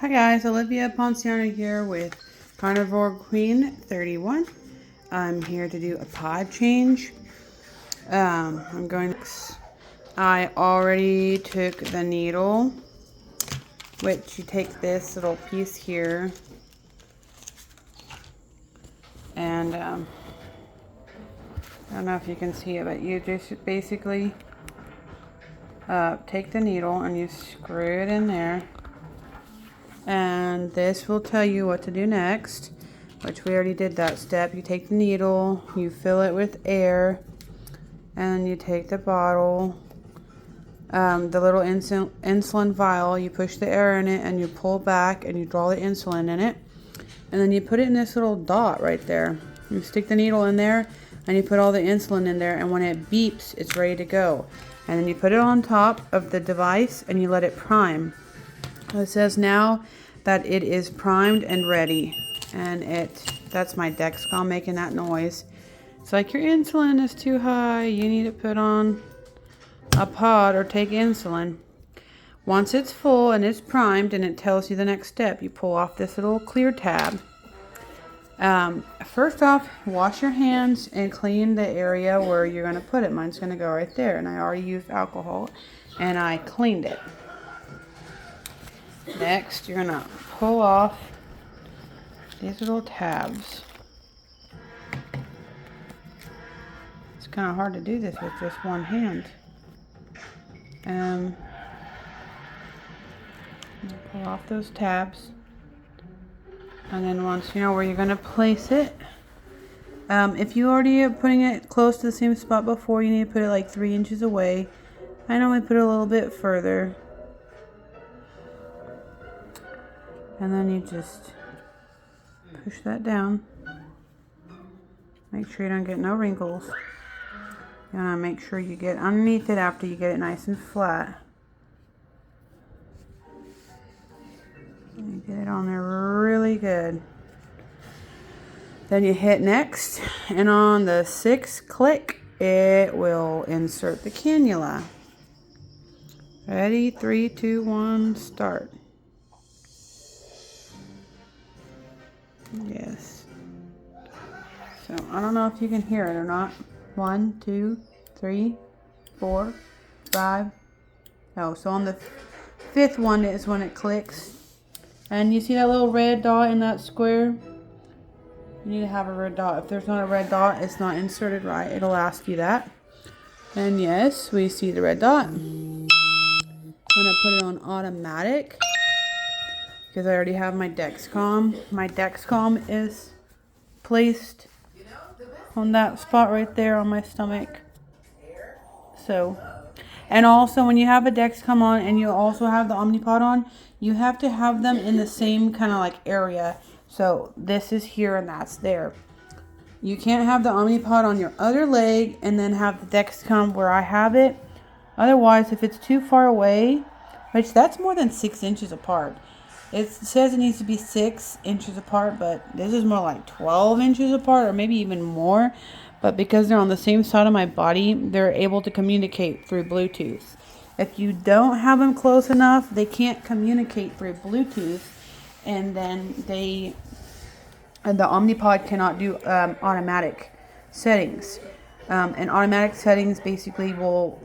Hi guys, Olivia Ponciano here with Carnivore Queen 31. I'm here to do a pod change. I already took the needle, which you take this little piece here, and I don't know if you can see it, but you just basically take the needle and you screw it in there. And this will tell you what to do next, which we already did that step. You take the needle, you fill it with air, and you take the bottle, the little insulin vial, you push the air in it and you pull back and you draw the insulin in it. And then you put it in this little dot right there. You stick the needle in there and you put all the insulin in there, and when it beeps, it's ready to go. And then you put it on top of the device and you let it prime. It says now that it is primed and ready, and that's my Dexcom making that noise. It's like, your insulin is too high, you need to put on a pod or take insulin. Once it's full and it's primed and it tells you the next step, you pull off this little clear tab. First off, wash your hands and clean the area where you're going to put it. Mine's going to go right there, and I already used alcohol and I cleaned it. Next, you're going to pull off these little tabs. It's kind of hard to do this with just one hand. Pull off those tabs. And then once you know where you're going to place it, if you already are putting it close to the same spot before, you need to put it like 3 inches away. I normally put it a little bit further. And then you just push that down. Make sure you don't get no wrinkles. You want to make sure you get underneath it after you get it nice and flat. And you get it on there really good. Then you hit next, and on the 6th click, it will insert the cannula. Ready? 3, 2, 1, start. Yes. So I don't know if you can hear it or not. 1, 2, 3, 4, 5. Oh, so on the 5th one is when it clicks. And you see that little red dot in that square? You need to have a red dot. If there's not a red dot, it's not inserted right. It'll ask you that. And yes, we see the red dot. I'm gonna put it on automatic, because I already have my Dexcom. My Dexcom is placed on that spot right there on my stomach. So, and also when you have a Dexcom on and you also have the Omnipod on, you have to have them in the same kind of like area. So this is here and that's there. You can't have the Omnipod on your other leg and then have the Dexcom where I have it. Otherwise, if it's too far away, which that's more than 6 inches apart. It says it needs to be 6 inches apart, but this is more like 12 inches apart, or maybe even more. But because they're on the same side of my body, they're able to communicate through Bluetooth. If you don't have them close enough, they can't communicate through Bluetooth, and then the Omnipod cannot do automatic settings. And automatic settings basically will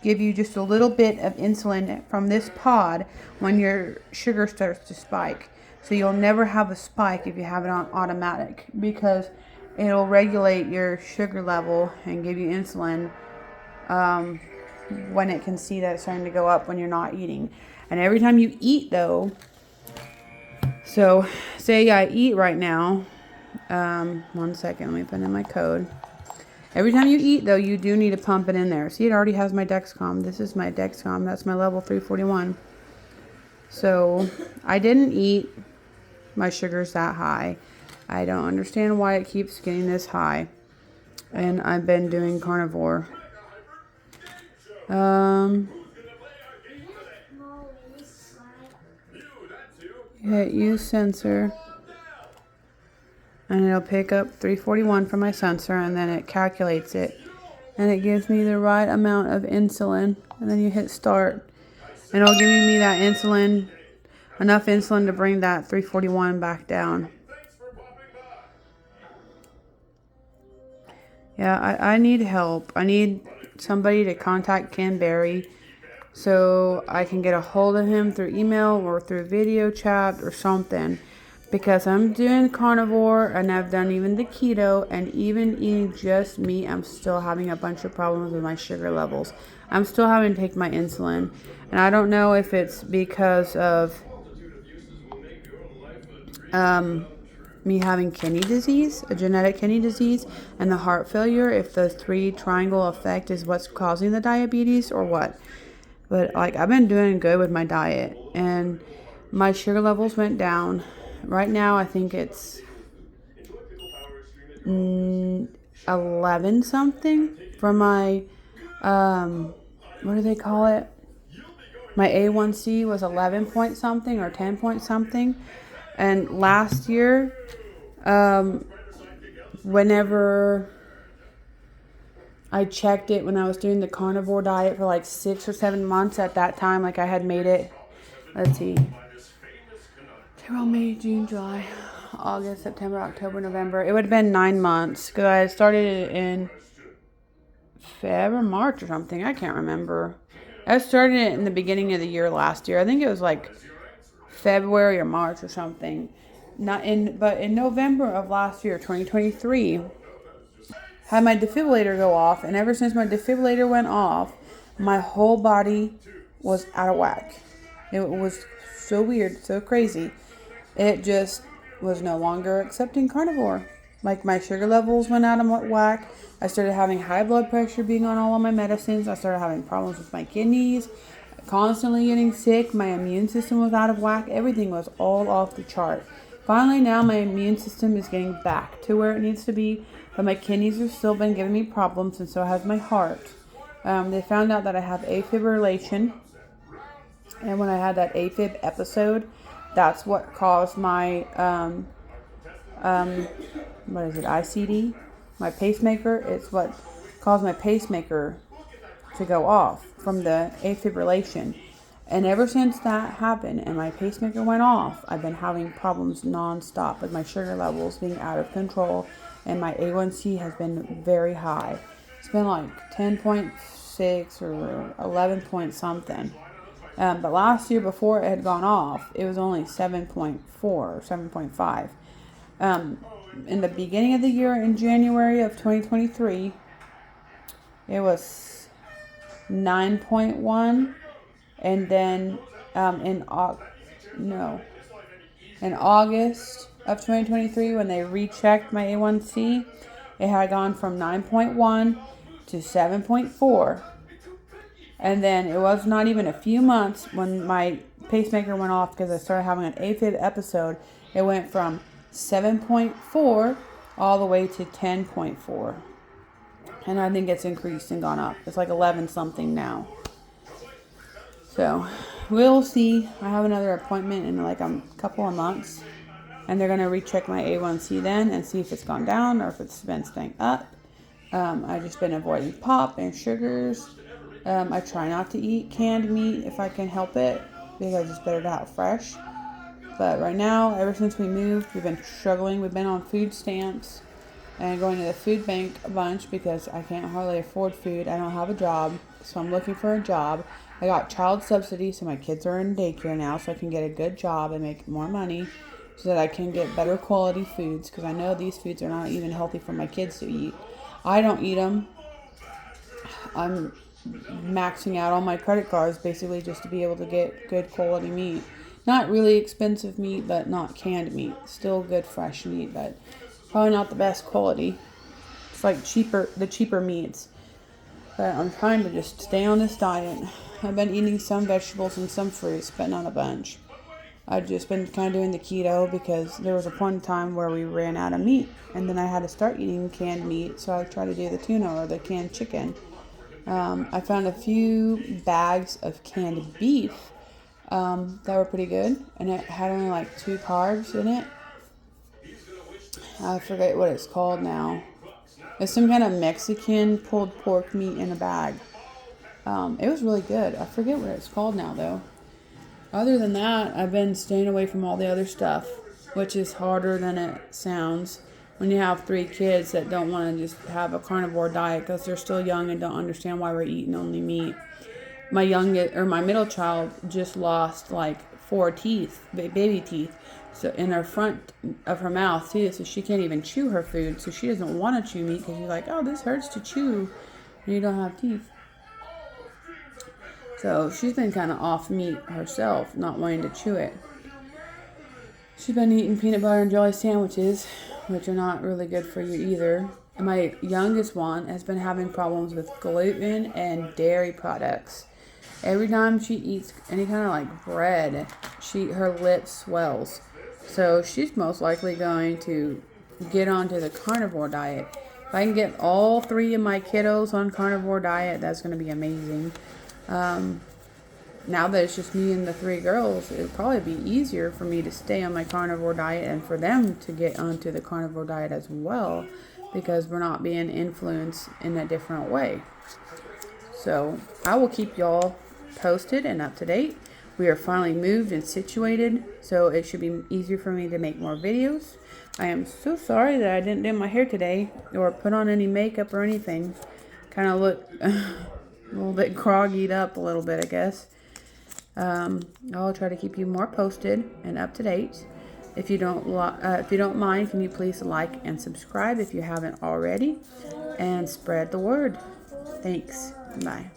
give you just a little bit of insulin from this pod when your sugar starts to spike. So you'll never have a spike if you have it on automatic, because it'll regulate your sugar level and give you insulin when it can see that it's starting to go up when you're not eating. And every time you eat though, so say I eat right now, 1 second, let me put in my code. Every time you eat, though, you do need to pump it in there. See, it already has my Dexcom. This is my Dexcom. That's my level 341. So, I didn't eat. My sugar's that high. I don't understand why it keeps getting this high. And I've been doing carnivore. Hit use sensor. And it'll pick up 341 from my sensor, and then it calculates it. And it gives me the right amount of insulin. And then you hit start. And it'll give me that insulin enough insulin to bring that 341 back down. Yeah, I need help. I need somebody to contact Ken Berry so I can get a hold of him through email or through video chat or something. Because I'm doing carnivore and I've done even the keto, and even eating just meat, I'm still having a bunch of problems with my sugar levels. I'm still having to take my insulin. And I don't know if it's because of me having kidney disease, a genetic kidney disease, and the heart failure, if the three triangle effect is what's causing the diabetes or what. But like, I've been doing good with my diet and my sugar levels went down. Right now, I think it's 11 something for my, what do they call it? My A1C was 11 point something or 10 point something. And last year, whenever I checked it when I was doing the carnivore diet for like 6 or 7 months at that time, like I had made it, let's see, April, May, June, July, August, September, October, November. It would have been 9 months because I had started it in February, March or something. I can't remember. I started it in the beginning of the year last year. I think it was like February or March or something. But in November of last year, 2023, had my defibrillator go off, and ever since my defibrillator went off, my whole body was out of whack. It was so weird, so crazy. It just was no longer accepting carnivore. Like, my sugar levels went out of whack. I started having high blood pressure being on all of my medicines. I started having problems with my kidneys, constantly getting sick. My immune system was out of whack. Everything was all off the chart. Finally, now my immune system is getting back to where it needs to be, but my kidneys have still been giving me problems, and so has my heart. They found out that I have afibrillation, and when I had that AFib episode, that's what caused my, what is it, ICD? My pacemaker. It's what caused my pacemaker to go off from the afibrillation. And ever since that happened and my pacemaker went off, I've been having problems nonstop with my sugar levels being out of control, and my A1C has been very high. It's been like 10.6 or 11 point something. But last year, before it had gone off, it was only 7.4 or 7.5. In the beginning of the year, in January of 2023, it was 9.1. And then in August of 2023, when they rechecked my A1C, it had gone from 9.1 to 7.4. And then it was not even a few months when my pacemaker went off because I started having an AFib episode. It went from 7.4 all the way to 10.4. And I think it's increased and gone up. It's like 11 something now. So we'll see. I have another appointment in like a couple of months, and they're going to recheck my A1C then and see if it's gone down or if it's been staying up. I've just been avoiding pop and sugars. I try not to eat canned meat if I can help it because it's better to have fresh. But right now, ever since we moved, we've been struggling. We've been on food stamps and going to the food bank a bunch because I can't hardly afford food. I don't have a job, so I'm looking for a job. I got child subsidy, so my kids are in daycare now, so I can get a good job and make more money so that I can get better quality foods, because I know these foods are not even healthy for my kids to eat. I don't eat them. I'm maxing out all my credit cards basically just to be able to get good quality meat. Not really expensive meat, but not canned meat. Still good fresh meat, but probably not the best quality. It's like the cheaper meats. But I'm trying to just stay on this diet. I've been eating some vegetables and some fruits, but not a bunch. I've just been kind of doing the keto because there was a point in time where we ran out of meat, and then I had to start eating canned meat, so I tried to do the tuna or the canned chicken. I found a few bags of canned beef that were pretty good, and it had only like 2 carbs in it. I forget what it's called now. It's some kind of Mexican pulled pork meat in a bag. It was really good. I forget what it's called now, though. Other than that, I've been staying away from all the other stuff, which is harder than it sounds when you have 3 kids that don't want to just have a carnivore diet because they're still young and don't understand why we're eating only meat. My middle child just lost like 4 teeth, baby teeth, so in her front of her mouth too, so she can't even chew her food. So she doesn't want to chew meat because she's like, oh, this hurts to chew when you don't have teeth. So she's been kind of off meat herself, not wanting to chew it. She's been eating peanut butter and jelly sandwiches, which are not really good for you either. And my youngest one has been having problems with gluten and dairy products. Every time she eats any kind of like bread, her lip swells. So she's most likely going to get onto the carnivore diet. If I can get all 3 of my kiddos on carnivore diet, that's going to be amazing. Now that it's just me and the 3 girls, it'll probably be easier for me to stay on my carnivore diet and for them to get onto the carnivore diet as well, because we're not being influenced in a different way. So I will keep y'all posted and up to date. We are finally moved and situated, so it should be easier for me to make more videos. I am so sorry that I didn't do my hair today or put on any makeup or anything. Kind of look a little bit groggied up a little bit, I guess. I'll try to keep you more posted and up to date. If you don't mind, can you please like and subscribe if you haven't already, and spread the word. Thanks. Bye.